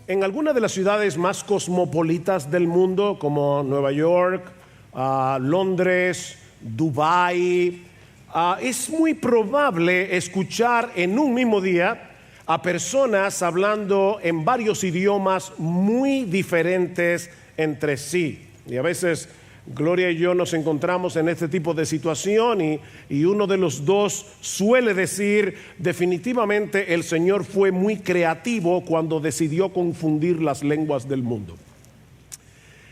en algunas de las ciudades más cosmopolitas del mundo, como Nueva York, Londres, Dubái, es muy probable escuchar en un mismo día a personas hablando en varios idiomas muy diferentes entre sí. Y a veces Gloria y yo nos encontramos en este tipo de situación y uno de los dos suele decir: definitivamente el Señor fue muy creativo cuando decidió confundir las lenguas del mundo.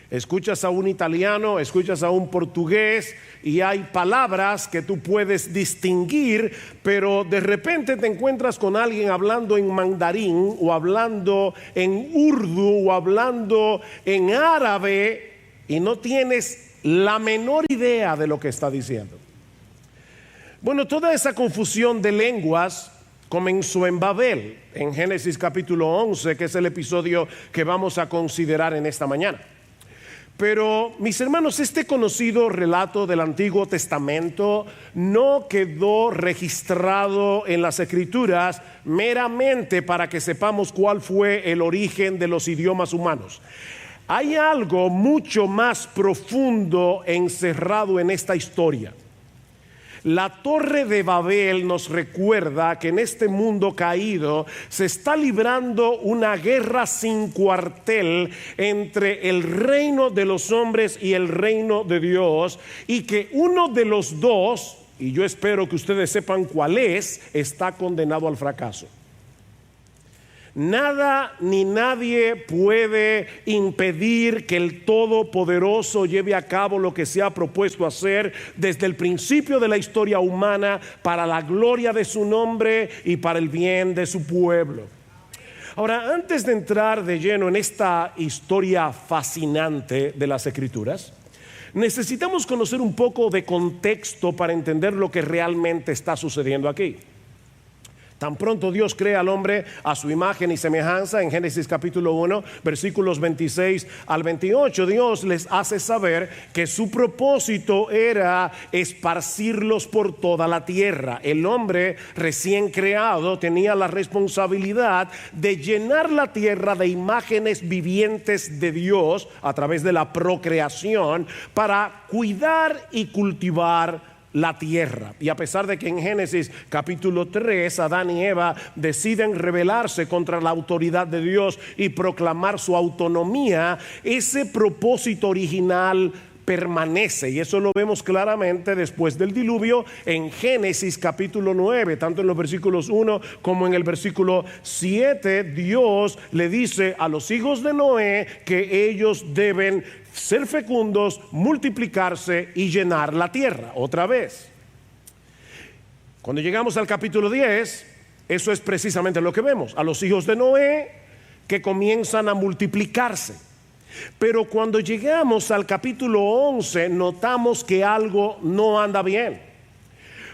Escuchas a un italiano, escuchas a un portugués y hay palabras que tú puedes distinguir, pero de repente te encuentras con alguien hablando en mandarín o hablando en urdu o hablando en árabe y no tienes la menor idea de lo que está diciendo. Bueno, toda esa confusión de lenguas comenzó en Babel, en Génesis capítulo 11, que es el episodio que vamos a considerar en esta mañana. Pero, mis hermanos, este conocido relato del Antiguo Testamento no quedó registrado en las Escrituras meramente para que sepamos cuál fue el origen de los idiomas humanos. Hay algo mucho más profundo encerrado en esta historia. La Torre de Babel nos recuerda que en este mundo caído se está librando una guerra sin cuartel entre el reino de los hombres y el reino de Dios, y que uno de los dos, y yo espero que ustedes sepan cuál es, está condenado al fracaso. Nada ni nadie puede impedir que el Todopoderoso lleve a cabo lo que se ha propuesto hacer desde el principio de la historia humana para la gloria de su nombre y para el bien de su pueblo. Ahora, antes de entrar de lleno en esta historia fascinante de las Escrituras, necesitamos conocer un poco de contexto para entender lo que realmente está sucediendo aquí. Tan pronto Dios crea al hombre a su imagen y semejanza, en Génesis capítulo 1, versículos 26 al 28, Dios les hace saber que su propósito era esparcirlos por toda la tierra. El hombre recién creado tenía la responsabilidad de llenar la tierra de imágenes vivientes de Dios a través de la procreación para cuidar y cultivar la tierra. Y a pesar de que en Génesis capítulo 3 Adán y Eva deciden rebelarse contra la autoridad de Dios y proclamar su autonomía, ese propósito original permanece, y eso lo vemos claramente después del diluvio en Génesis capítulo 9, tanto en los versículos 1 como en el versículo 7. Dios le dice a los hijos de Noé que ellos deben ser fecundos, multiplicarse y llenar la tierra. Otra vez, cuando llegamos al capítulo 10, eso es precisamente lo que vemos, a los hijos de Noé que comienzan a multiplicarse. Pero cuando llegamos al capítulo 11, notamos que algo no anda bien,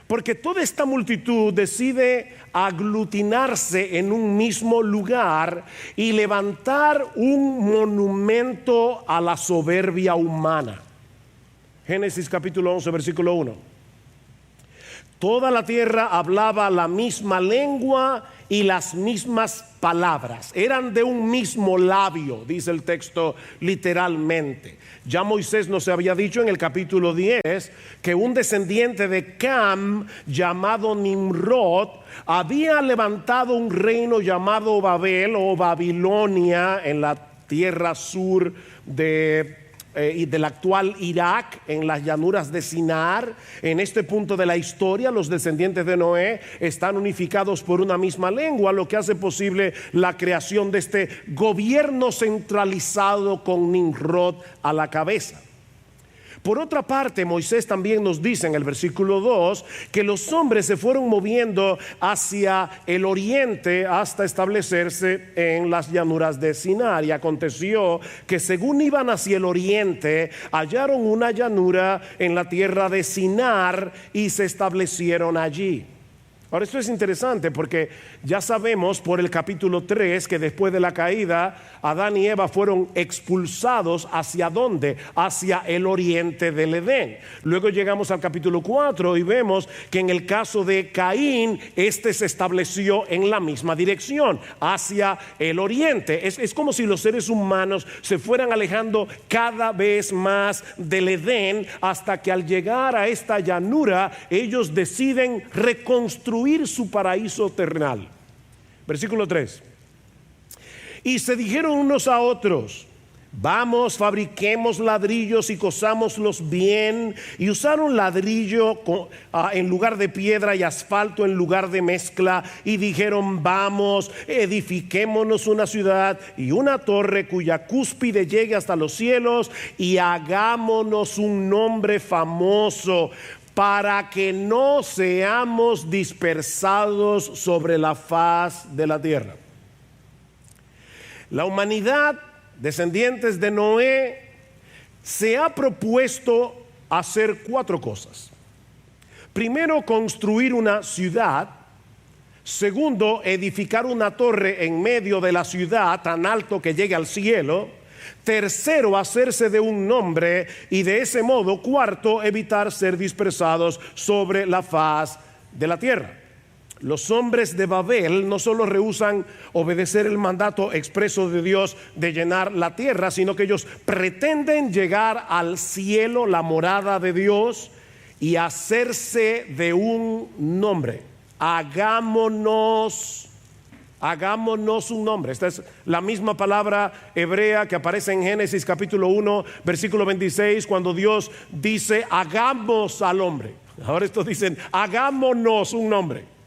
porque toda esta multitud decide aglutinarse en un mismo lugar y levantar un monumento a la soberbia humana. Génesis capítulo 11, versículo 1. Toda la tierra hablaba la misma lengua y las mismas palabras. Eran de un mismo labio, dice el texto literalmente. Ya Moisés nos había dicho en el capítulo 10 que un descendiente de Cam llamado Nimrod había levantado un reino llamado Babel o Babilonia en la tierra sur y del actual Irak, en las llanuras de Sinar. En este punto de la historia, los descendientes de Noé están unificados por una misma lengua, lo que hace posible la creación de este gobierno centralizado con Nimrod a la cabeza. Por otra parte, Moisés también nos dice en el versículo 2 que los hombres se fueron moviendo hacia el oriente hasta establecerse en las llanuras de Sinar. Y aconteció que según iban hacia el oriente, hallaron una llanura en la tierra de Sinar y se establecieron allí. Ahora, esto es interesante porque ya sabemos por el capítulo 3 que después de la caída, Adán y Eva fueron expulsados. ¿Hacia dónde? Hacia el oriente del Edén. Luego llegamos al capítulo 4 y vemos que en el caso de Caín, este se estableció en la misma dirección, hacia el oriente. Es como si los seres humanos se fueran alejando cada vez más del Edén, hasta que al llegar a esta llanura, ellos deciden reconstruir su paraíso terrenal. Versículo 3. Y se dijeron unos a otros: vamos, fabriquemos ladrillos y cosámoslos bien. Y usaron ladrillo en lugar de piedra y asfalto en lugar de mezcla. Y dijeron: vamos, edifiquémonos una ciudad y una torre cuya cúspide llegue hasta los cielos, y hagámonos un nombre famoso, para que no seamos dispersados sobre la faz de la tierra. La humanidad, descendientes de Noé, se ha propuesto hacer 4 cosas. Primero, construir una ciudad. Segundo, edificar una torre en medio de la ciudad tan alto que llegue al cielo. Tercero, hacerse de un nombre, y de ese modo, cuarto, evitar ser dispersados sobre la faz de la tierra. Los hombres de Babel no solo rehúsan obedecer el mandato expreso de Dios de llenar la tierra, sino que ellos pretenden llegar al cielo, la morada de Dios, y hacerse de un nombre. Hagámonos un nombre. Esta es la misma palabra hebrea que aparece en Génesis capítulo 1 versículo 26, cuando Dios dice: hagamos al hombre. Ahora estos dicen: hagámonos un nombre.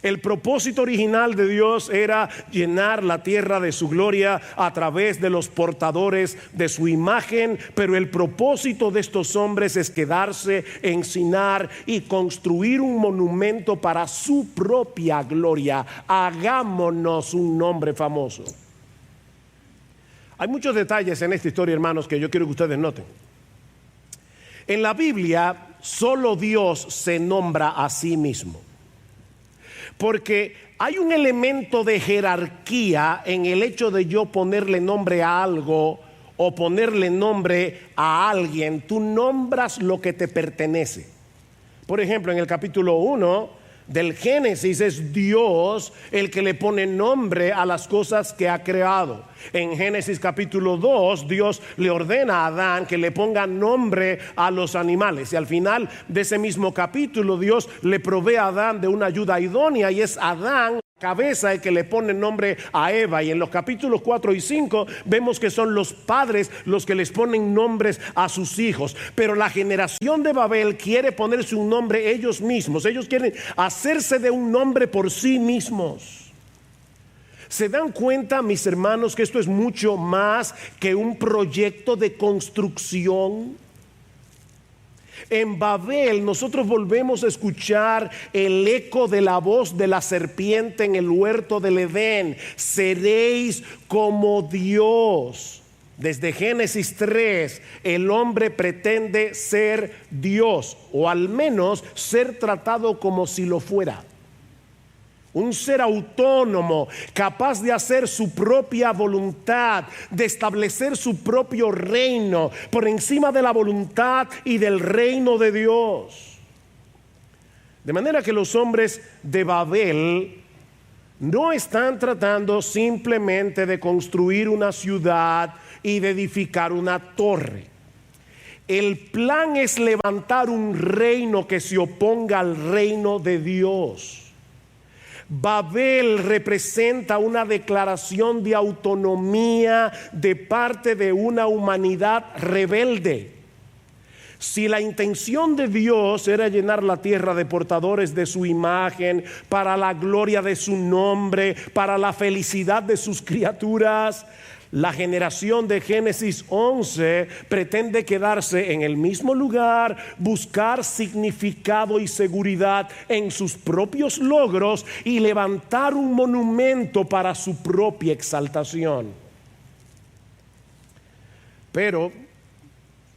El propósito original de Dios era llenar la tierra de su gloria a través de los portadores de su imagen, pero el propósito de estos hombres es quedarse en Sinar y construir un monumento para su propia gloria. Hagámonos un nombre famoso. Hay muchos detalles en esta historia, hermanos, que yo quiero que ustedes noten. En la Biblia, solo Dios se nombra a sí mismo. Porque hay un elemento de jerarquía en el hecho de yo ponerle nombre a algo o ponerle nombre a alguien. Tú nombras lo que te pertenece. Por ejemplo, en el capítulo 1 del Génesis, es Dios el que le pone nombre a las cosas que ha creado. En Génesis capítulo 2, Dios le ordena a Adán que le ponga nombre a los animales, y al final de ese mismo capítulo Dios le provee a Adán de una ayuda idónea, y es Adán cabeza el que le pone nombre a Eva. Y en los capítulos 4 y 5 vemos que son los padres los que les ponen nombres a sus hijos. Pero la generación de Babel quiere ponerse un nombre ellos mismos. Ellos quieren hacerse de un nombre por sí mismos. ¿Se dan cuenta, mis hermanos, que esto es mucho más que un proyecto de construcción? En Babel nosotros volvemos a escuchar el eco de la voz de la serpiente en el huerto del Edén: seréis como Dios. Desde Génesis 3, el hombre pretende ser Dios, o al menos ser tratado como si lo fuera. Un ser autónomo, capaz de hacer su propia voluntad, de establecer su propio reino por encima de la voluntad y del reino de Dios. De manera que los hombres de Babel no están tratando simplemente de construir una ciudad y de edificar una torre. El plan es levantar un reino que se oponga al reino de Dios. Babel representa una declaración de autonomía de parte de una humanidad rebelde. Si la intención de Dios era llenar la tierra de portadores de su imagen, para la gloria de su nombre, para la felicidad de sus criaturas, la generación de Génesis 11 pretende quedarse en el mismo lugar, buscar significado y seguridad en sus propios logros y levantar un monumento para su propia exaltación. Pero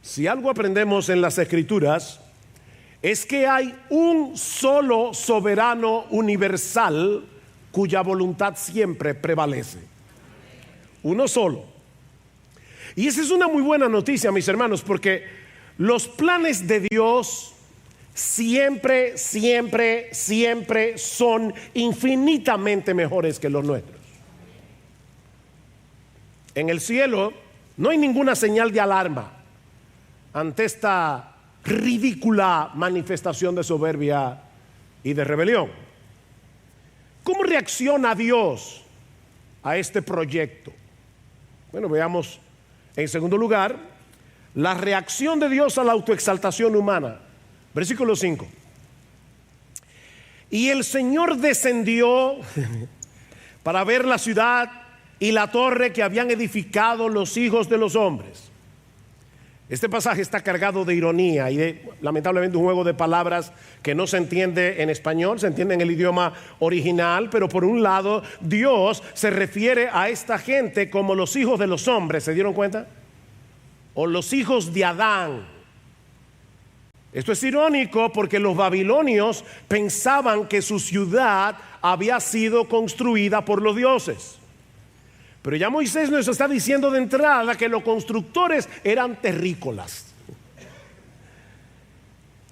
si algo aprendemos en las Escrituras es que hay un solo soberano universal cuya voluntad siempre prevalece. Uno solo. Y esa es una muy buena noticia, mis hermanos, porque los planes de Dios siempre, siempre, siempre son infinitamente mejores que los nuestros. En el cielo no hay ninguna señal de alarma ante esta ridícula manifestación de soberbia y de rebelión. ¿Cómo reacciona Dios a este proyecto? Bueno, veamos en segundo lugar la reacción de Dios a la autoexaltación humana. Versículo 5. Y el Señor descendió para ver la ciudad y la torre que habían edificado los hijos de los hombres. Este pasaje está cargado de ironía y lamentablemente un juego de palabras que no se entiende en español, se entiende en el idioma original, pero por un lado Dios se refiere a esta gente como los hijos de los hombres, ¿se dieron cuenta? O los hijos de Adán. Esto es irónico porque los babilonios pensaban que su ciudad había sido construida por los dioses. Pero ya Moisés nos está diciendo de entrada que los constructores eran terrícolas.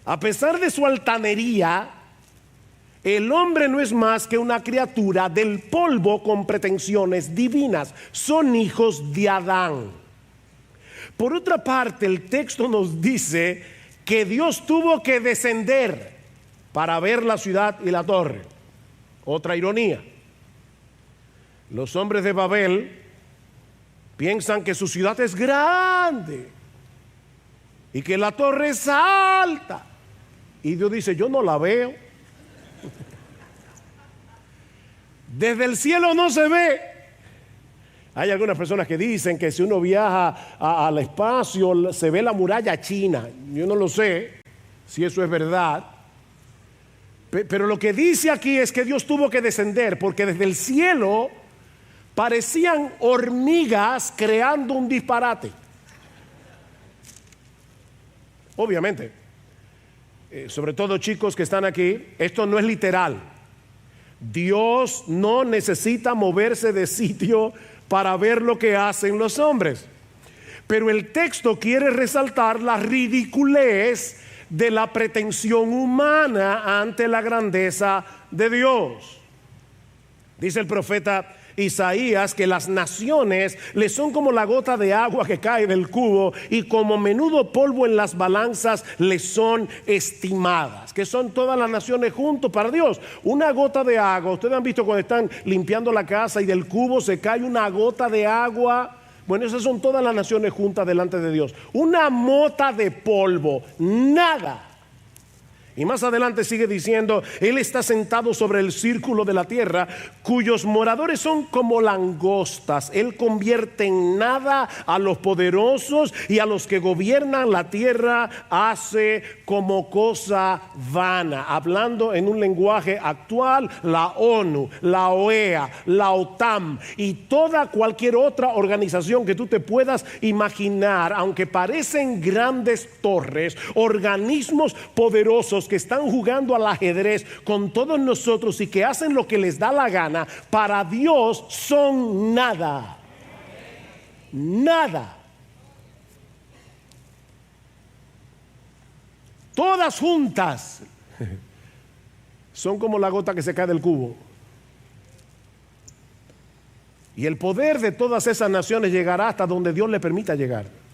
A pesar de su altanería, el hombre no es más que una criatura del polvo con pretensiones divinas. Son hijos de Adán. Por otra parte, el texto nos dice que Dios tuvo que descender para ver la ciudad y la torre. Otra ironía. Los hombres de Babel piensan que su ciudad es grande y que la torre es alta. Y Dios dice, yo no la veo. Desde el cielo no se ve. Hay algunas personas que dicen que si uno viaja al espacio se ve la muralla china. Yo no lo sé si eso es verdad. Pero lo que dice aquí es que Dios tuvo que descender porque desde el cielo parecían hormigas creando un disparate. Obviamente, sobre todo chicos que están aquí, esto no es literal. Dios no necesita moverse de sitio para ver lo que hacen los hombres. Pero el texto quiere resaltar la ridiculez de la pretensión humana ante la grandeza de Dios. Dice el profeta Isaías que las naciones le son como la gota de agua que cae del cubo y como menudo polvo en las balanzas le son estimadas, que son todas las naciones juntos para Dios. Una gota de agua, ustedes han visto cuando están limpiando la casa y del cubo se cae una gota de agua. Bueno, esas son todas las naciones juntas delante de Dios. Una mota de polvo, nada. Y más adelante sigue diciendo, Él está sentado sobre el círculo de la tierra, cuyos moradores son como langostas. Él convierte en nada a los poderosos y a los que gobiernan la tierra hace como cosa vana. Hablando en un lenguaje actual, la ONU, la OEA, la OTAN y cualquier otra organización que tú te puedas imaginar, aunque parecen grandes torres, organismos poderosos que están jugando al ajedrez con todos nosotros y que hacen lo que les da la gana, para Dios son nada. Nada. Todas juntas son como la gota que se cae del cubo. Y el poder de todas esas naciones llegará hasta donde Dios le permita llegar.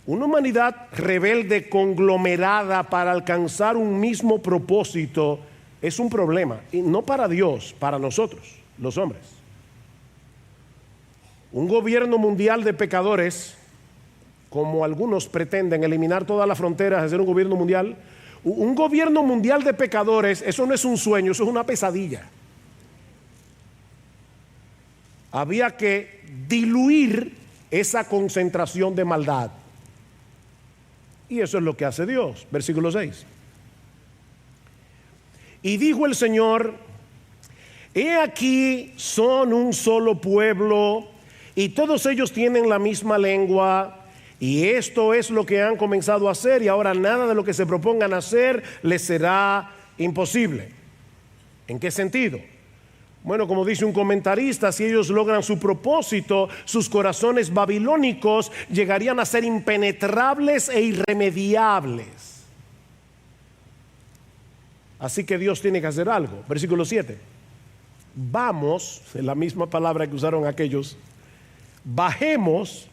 Una humanidad rebelde conglomerada para alcanzar un mismo propósito es un problema, y no para Dios, para nosotros, los hombres. Un gobierno mundial de pecadores, como algunos pretenden eliminar todas las fronteras, hacer un gobierno mundial de pecadores, eso no es un sueño, eso es una pesadilla. Había que diluir esa concentración de maldad. Y eso es lo que hace Dios. Versículo 6. Y dijo el Señor, he aquí son un solo pueblo y todos ellos tienen la misma lengua Y esto es lo que han comenzado a hacer, y ahora nada de lo que se propongan hacer les será imposible. ¿En qué sentido? Bueno, como dice un comentarista, si ellos logran su propósito, sus corazones babilónicos llegarían a ser impenetrables e irremediables. Así que Dios tiene que hacer algo. Versículo 7. Vamos, en la misma palabra que usaron aquellos, bajemos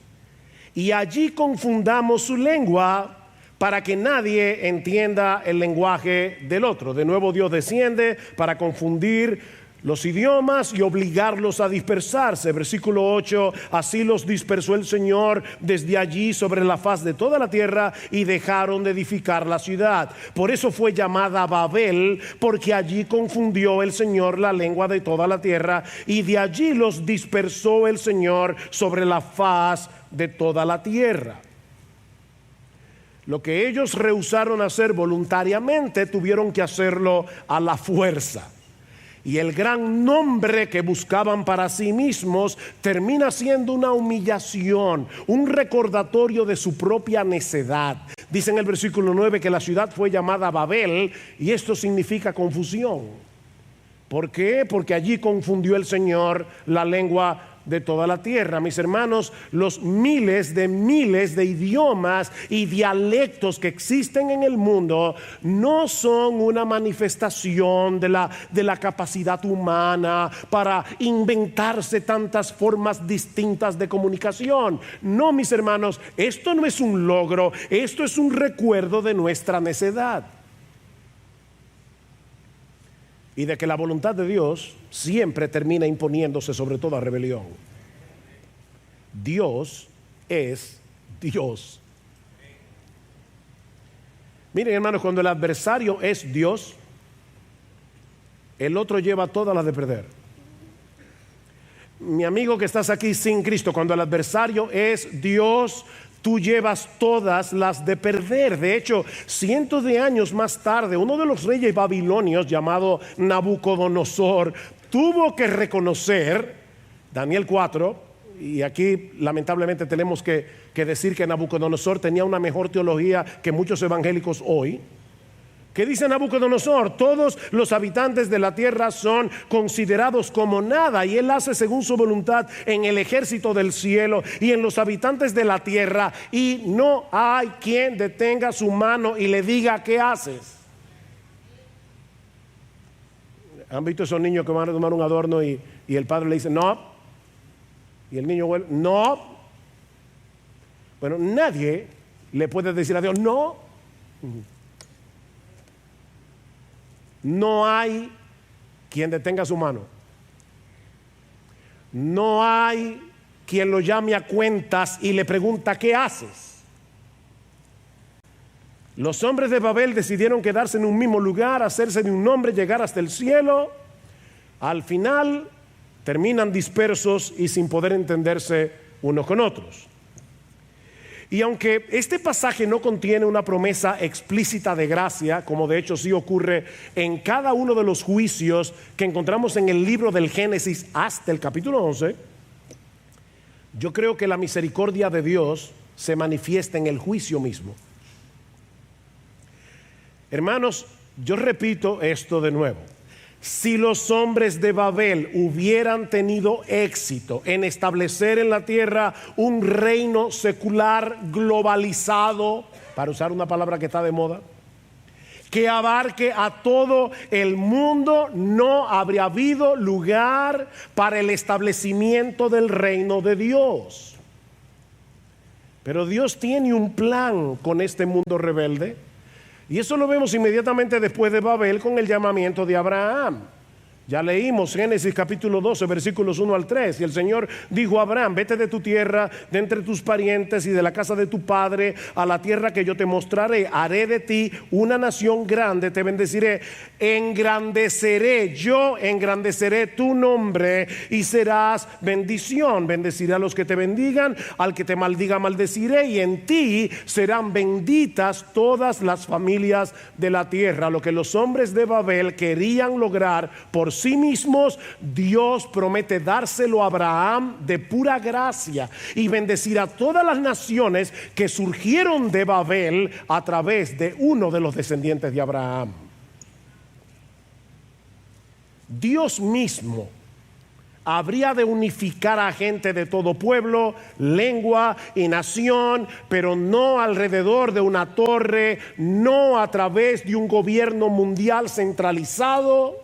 y allí confundamos su lengua para que nadie entienda el lenguaje del otro. De nuevo Dios desciende para confundir los idiomas y obligarlos a dispersarse. Versículo 8, así los dispersó el Señor desde allí sobre la faz de toda la tierra y dejaron de edificar la ciudad. Por eso fue llamada Babel, porque allí confundió el Señor la lengua de toda la tierra y de allí los dispersó el Señor sobre la faz de toda la tierra. Lo que ellos rehusaron hacer voluntariamente, tuvieron que hacerlo a la fuerza. Y el gran nombre que buscaban para sí mismos termina siendo una humillación, un recordatorio de su propia necedad. Dice en el versículo 9 que la ciudad fue llamada Babel, y esto significa confusión. ¿Por qué? Porque allí confundió el Señor la lengua de toda la tierra. Mis hermanos, los miles de idiomas y dialectos que existen en el mundo no son una manifestación de la capacidad humana para inventarse tantas formas distintas de comunicación. No, mis hermanos, esto no es un logro, esto es un recuerdo de nuestra necedad. Y de que la voluntad de Dios siempre termina imponiéndose sobre toda rebelión. Dios es Dios. Miren, hermanos, cuando el adversario es Dios, el otro lleva todas las de perder. Mi amigo que estás aquí sin Cristo, cuando el adversario es Dios, tú llevas todas las de perder. De hecho, cientos de años más tarde, uno de los reyes babilonios llamado Nabucodonosor tuvo que reconocer, Daniel 4, y aquí lamentablemente tenemos que decir que Nabucodonosor tenía una mejor teología que muchos evangélicos hoy. ¿Qué dice Nabucodonosor? Todos los habitantes de la tierra son considerados como nada, y él hace según su voluntad en el ejército del cielo y en los habitantes de la tierra, y no hay quien detenga su mano y le diga ¿qué haces? ¿Han visto esos niños que van a tomar un adorno y el padre le dice no? Y el niño vuelve, no. Bueno, nadie le puede decir a Dios no. No hay quien detenga su mano. No hay quien lo llame a cuentas y le pregunta ¿qué haces? Los hombres de Babel decidieron quedarse en un mismo lugar, hacerse de un nombre, llegar hasta el cielo. Al final terminan dispersos y sin poder entenderse unos con otros. Y aunque este pasaje no contiene una promesa explícita de gracia, como de hecho sí ocurre en cada uno de los juicios que encontramos en el libro del Génesis hasta el capítulo 11, yo creo que la misericordia de Dios se manifiesta en el juicio mismo. Hermanos, yo repito esto de nuevo. Si los hombres de Babel hubieran tenido éxito en establecer en la tierra un reino secular globalizado, para usar una palabra que está de moda, que abarque a todo el mundo, no habría habido lugar para el establecimiento del reino de Dios. Pero Dios tiene un plan con este mundo rebelde. Y eso lo vemos inmediatamente después de Babel con el llamamiento de Abraham. Ya leímos Génesis capítulo 12, versículos 1 al 3. Y el Señor dijo a Abraham: vete de tu tierra, de entre tus parientes y de la casa de tu padre, a la tierra que yo te mostraré. Haré de ti una nación grande, te bendeciré, yo engrandeceré tu nombre y serás bendición. Bendeciré a los que te bendigan, al que te maldiga maldeciré, y en ti serán benditas todas las familias de la tierra. Lo que los hombres de Babel querían lograr por sí mismos, Dios promete dárselo a Abraham de pura gracia y bendecir a todas las naciones que surgieron de Babel a través de uno de los descendientes de Abraham. Dios mismo habría de unificar a gente de todo pueblo, lengua y nación, pero no alrededor de una torre, no a través de un gobierno mundial centralizado.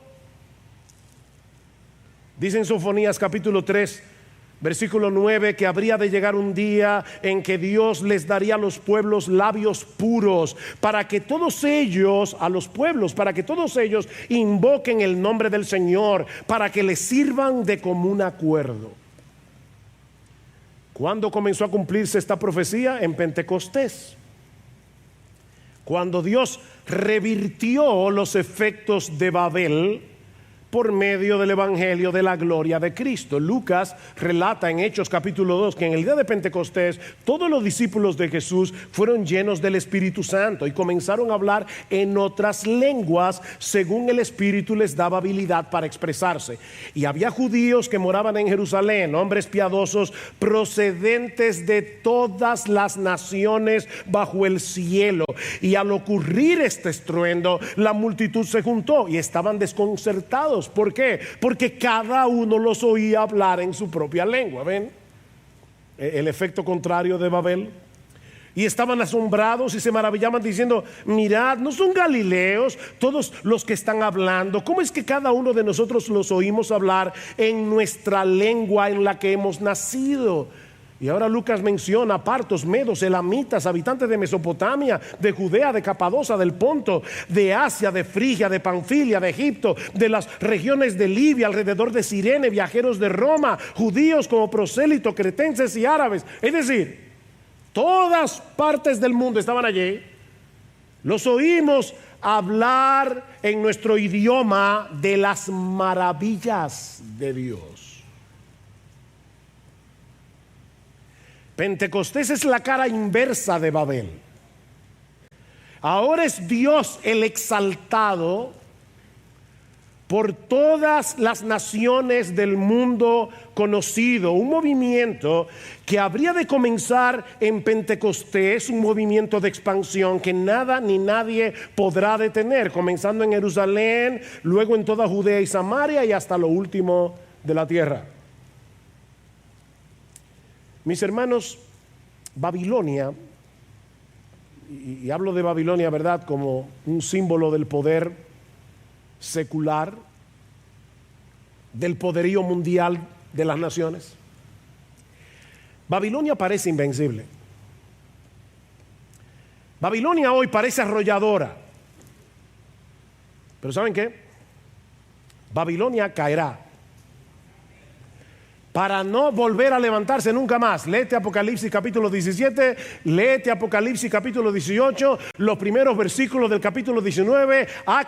Dice en Sofonías capítulo 3, versículo 9, que habría de llegar un día en que Dios les daría a los pueblos labios puros para que todos ellos, a los pueblos, para que todos ellos invoquen el nombre del Señor, para que les sirvan de común acuerdo. ¿Cuándo comenzó a cumplirse esta profecía? En Pentecostés, cuando Dios revirtió los efectos de Babel por medio del evangelio de la gloria de Cristo. Lucas relata en Hechos capítulo 2 que en el día de Pentecostés todos los discípulos de Jesús fueron llenos del Espíritu Santo y comenzaron a hablar en otras lenguas según el Espíritu les daba habilidad para expresarse. Y había judíos que moraban en Jerusalén, hombres piadosos procedentes de todas las naciones bajo el cielo. Y al ocurrir este estruendo, la multitud se juntó y estaban desconcertados. ¿Por qué? Porque cada uno los oía hablar en su propia lengua. ¿Ven? El efecto contrario de Babel. Y estaban asombrados y se maravillaban diciendo: mirad, ¿no son galileos todos los que están hablando? ¿Cómo es que cada uno de nosotros los oímos hablar en nuestra lengua en la que hemos nacido? Y ahora Lucas menciona partos, medos, elamitas, habitantes de Mesopotamia, de Judea, de Capadocia, del Ponto, de Asia, de Frigia, de Panfilia, de Egipto, de las regiones de Libia, alrededor de Cirene, viajeros de Roma, judíos como prosélitos, cretenses y árabes. Es decir, todas partes del mundo estaban allí. Los oímos hablar en nuestro idioma de las maravillas de Dios. Pentecostés es la cara inversa de Babel. Ahora es Dios el exaltado por todas las naciones del mundo conocido. Un movimiento que habría de comenzar en Pentecostés, un movimiento de expansión que nada ni nadie podrá detener, comenzando en Jerusalén, luego en toda Judea y Samaria y hasta lo último de la tierra. Mis hermanos, Babilonia, y hablo de Babilonia, ¿verdad?, como un símbolo del poder secular, del poderío mundial de las naciones. Babilonia parece invencible. Babilonia hoy parece arrolladora. Pero ¿saben qué? Babilonia caerá para no volver a levantarse nunca más. Léete Apocalipsis capítulo 17, léete Apocalipsis capítulo 18, los primeros versículos del capítulo 19. Ha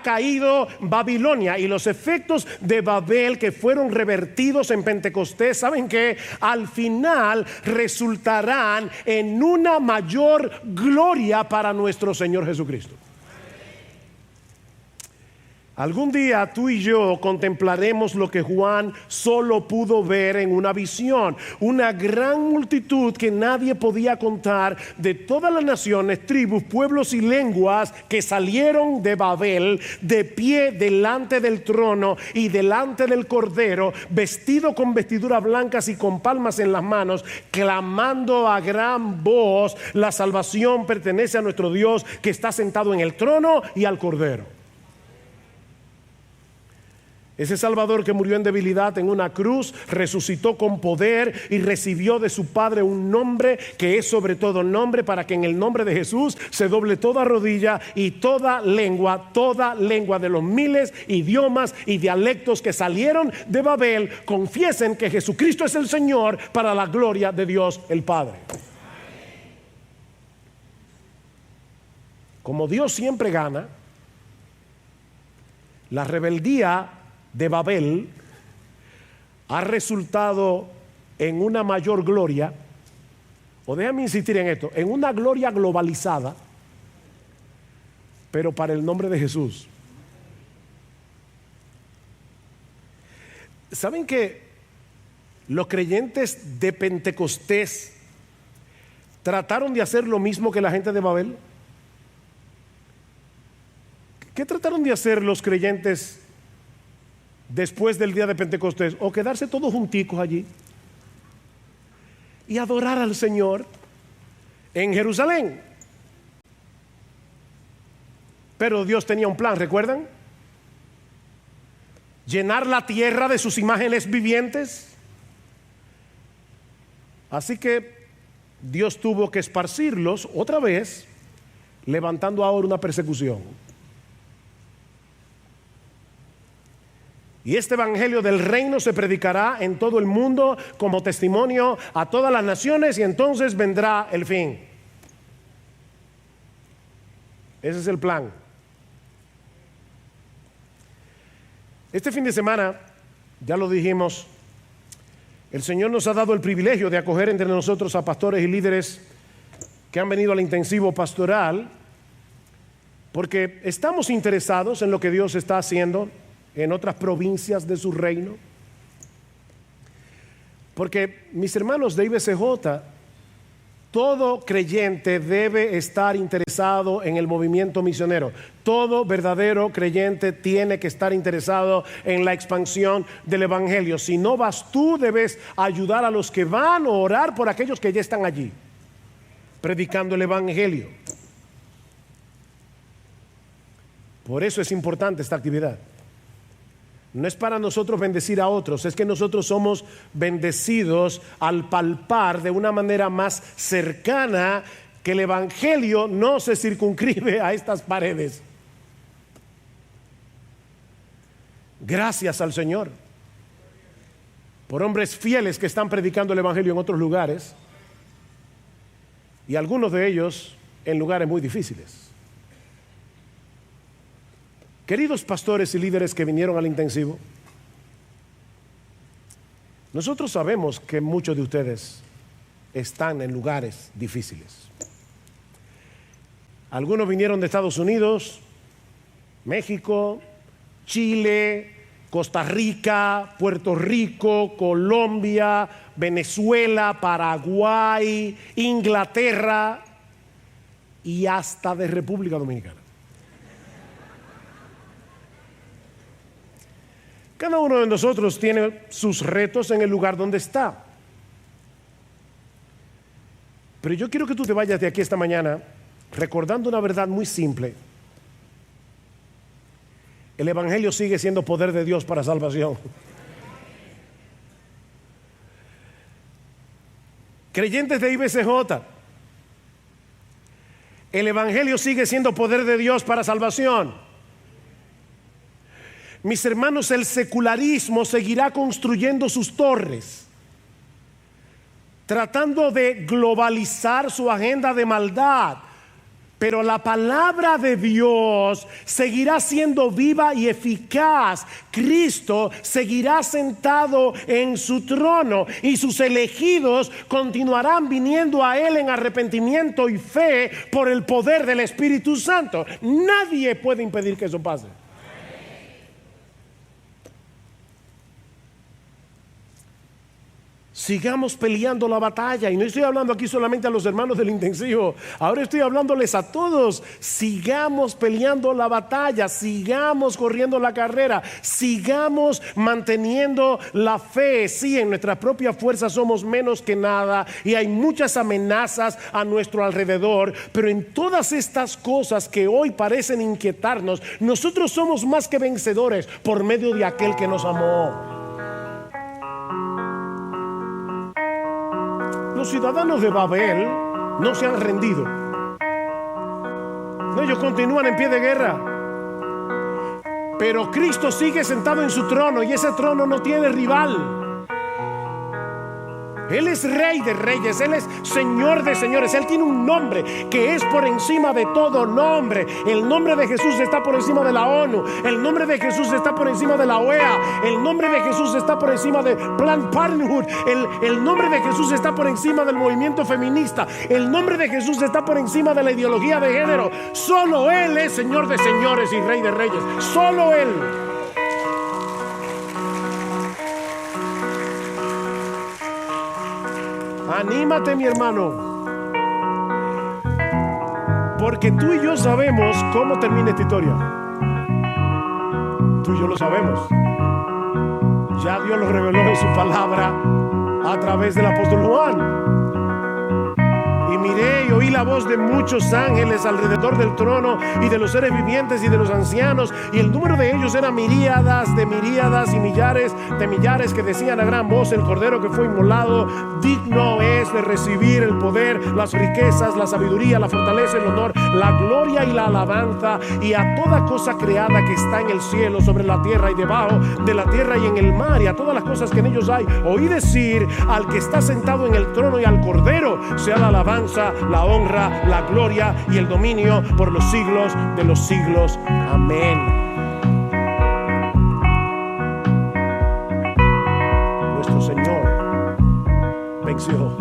caído Babilonia, y los efectos de Babel que fueron revertidos en Pentecostés, ¿saben qué? Al final resultarán en una mayor gloria para nuestro Señor Jesucristo. Algún día tú y yo contemplaremos lo que Juan solo pudo ver en una visión. Una gran multitud que nadie podía contar, de todas las naciones, tribus, pueblos y lenguas, que salieron de Babel de pie delante del trono y delante del Cordero, vestido con vestiduras blancas y con palmas en las manos, clamando a gran voz: la salvación pertenece a nuestro Dios que está sentado en el trono y al Cordero. Ese Salvador que murió en debilidad en una cruz, resucitó con poder y recibió de su Padre un nombre que es sobre todo nombre, para que en el nombre de Jesús se doble toda rodilla y toda lengua de los miles idiomas y dialectos que salieron de Babel, confiesen que Jesucristo es el Señor, para la gloria de Dios el Padre. Como Dios siempre gana, la rebeldía de Babel ha resultado en una mayor gloria, o déjame insistir en esto, en una gloria globalizada, pero para el nombre de Jesús. ¿Saben que los creyentes de Pentecostés trataron de hacer lo mismo que la gente de Babel? ¿Qué trataron de hacer los creyentes después del día de Pentecostés? O quedarse todos junticos allí y adorar al Señor en Jerusalén. Pero Dios tenía un plan, ¿recuerdan? Llenar la tierra de sus imágenes vivientes. Así que Dios tuvo que esparcirlos otra vez, levantando ahora una persecución. Y este evangelio del reino se predicará en todo el mundo como testimonio a todas las naciones, y entonces vendrá el fin. Ese es el plan. Este fin de semana, ya lo dijimos, el Señor nos ha dado el privilegio de acoger entre nosotros a pastores y líderes que han venido al intensivo pastoral, porque estamos interesados en lo que Dios está haciendo en otras provincias de su reino. Porque, mis hermanos de IBCJ, todo creyente debe estar interesado en el movimiento misionero. Todo verdadero creyente tiene que estar interesado en la expansión del evangelio. Si no vas tú, debes ayudar a los que van o orar por aquellos que ya están allí, predicando el evangelio. Por eso es importante esta actividad. No es para nosotros bendecir a otros, es que nosotros somos bendecidos al palpar de una manera más cercana que el evangelio no se circunscribe a estas paredes. Gracias al Señor por hombres fieles que están predicando el evangelio en otros lugares, y algunos de ellos en lugares muy difíciles. Queridos pastores y líderes que vinieron al intensivo, nosotros sabemos que muchos de ustedes están en lugares difíciles. Algunos vinieron de Estados Unidos, México, Chile, Costa Rica, Puerto Rico, Colombia, Venezuela, Paraguay, Inglaterra y hasta de República Dominicana. Cada uno de nosotros tiene sus retos en el lugar donde está. Pero yo quiero que tú te vayas de aquí esta mañana recordando una verdad muy simple. El evangelio sigue siendo poder de Dios para salvación. Creyentes de IBCJ, el evangelio sigue siendo poder de Dios para salvación. Mis hermanos, el secularismo seguirá construyendo sus torres, tratando de globalizar su agenda de maldad, pero la palabra de Dios seguirá siendo viva y eficaz. Cristo seguirá sentado en su trono y sus elegidos continuarán viniendo a Él en arrepentimiento y fe por el poder del Espíritu Santo. Nadie puede impedir que eso pase. Sigamos peleando la batalla, y no estoy hablando aquí solamente a los hermanos del intensivo, ahora estoy hablándoles a todos. Sigamos peleando la batalla, sigamos corriendo la carrera, sigamos manteniendo la fe. Sí, en nuestras propias fuerzas somos menos que nada y hay muchas amenazas a nuestro alrededor, pero en todas estas cosas que hoy parecen inquietarnos, nosotros somos más que vencedores por medio de aquel que nos amó. Los ciudadanos de Babel no se han rendido. No, ellos continúan en pie de guerra. Pero Cristo sigue sentado en su trono y ese trono no tiene rival. Él es Rey de Reyes, Él es Señor de Señores. Él tiene un nombre que es por encima de todo nombre. El nombre de Jesús está por encima de la ONU. El nombre de Jesús está por encima de la OEA. El nombre de Jesús está por encima de Planned Parenthood. El nombre de Jesús está por encima del movimiento feminista. El nombre de Jesús está por encima de la ideología de género. Solo Él es Señor de Señores y Rey de Reyes. Solo Él. Anímate, mi hermano, porque tú y yo sabemos cómo termina esta historia. Tú y yo lo sabemos. Ya Dios lo reveló en su palabra a través del apóstol Juan. Y miré y oí la voz de muchos ángeles alrededor del trono y de los seres vivientes y de los ancianos, y el número de ellos era miríadas de miríadas y millares de millares, que decían a gran voz: el cordero que fue inmolado digno es de recibir el poder, las riquezas, la sabiduría, la fortaleza, el honor, la gloria y la alabanza, y a toda cosa creada que está en el cielo, sobre la tierra y debajo de la tierra y en el mar, y a todas las cosas que en ellos hay. Oí decir al que está sentado en el trono y al cordero: sea la alabanza, la honra, la gloria y el dominio por los siglos de los siglos. Amén. Nuestro Señor venció.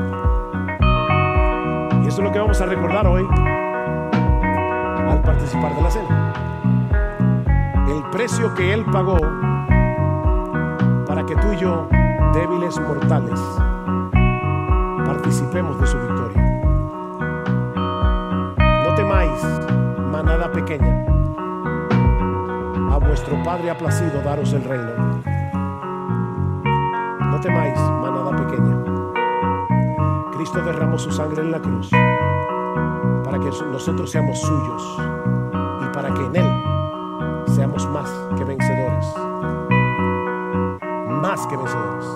Y eso es lo que vamos a recordar hoy al participar de la cena. El precio que Él pagó para que tú y yo, débiles mortales, participemos de su victoria. No temáis, manada pequeña, a vuestro Padre ha placido daros el reino. No temáis, manada pequeña. Cristo derramó su sangre en la cruz para que nosotros seamos suyos y para que en Él seamos más que vencedores. Más que vencedores.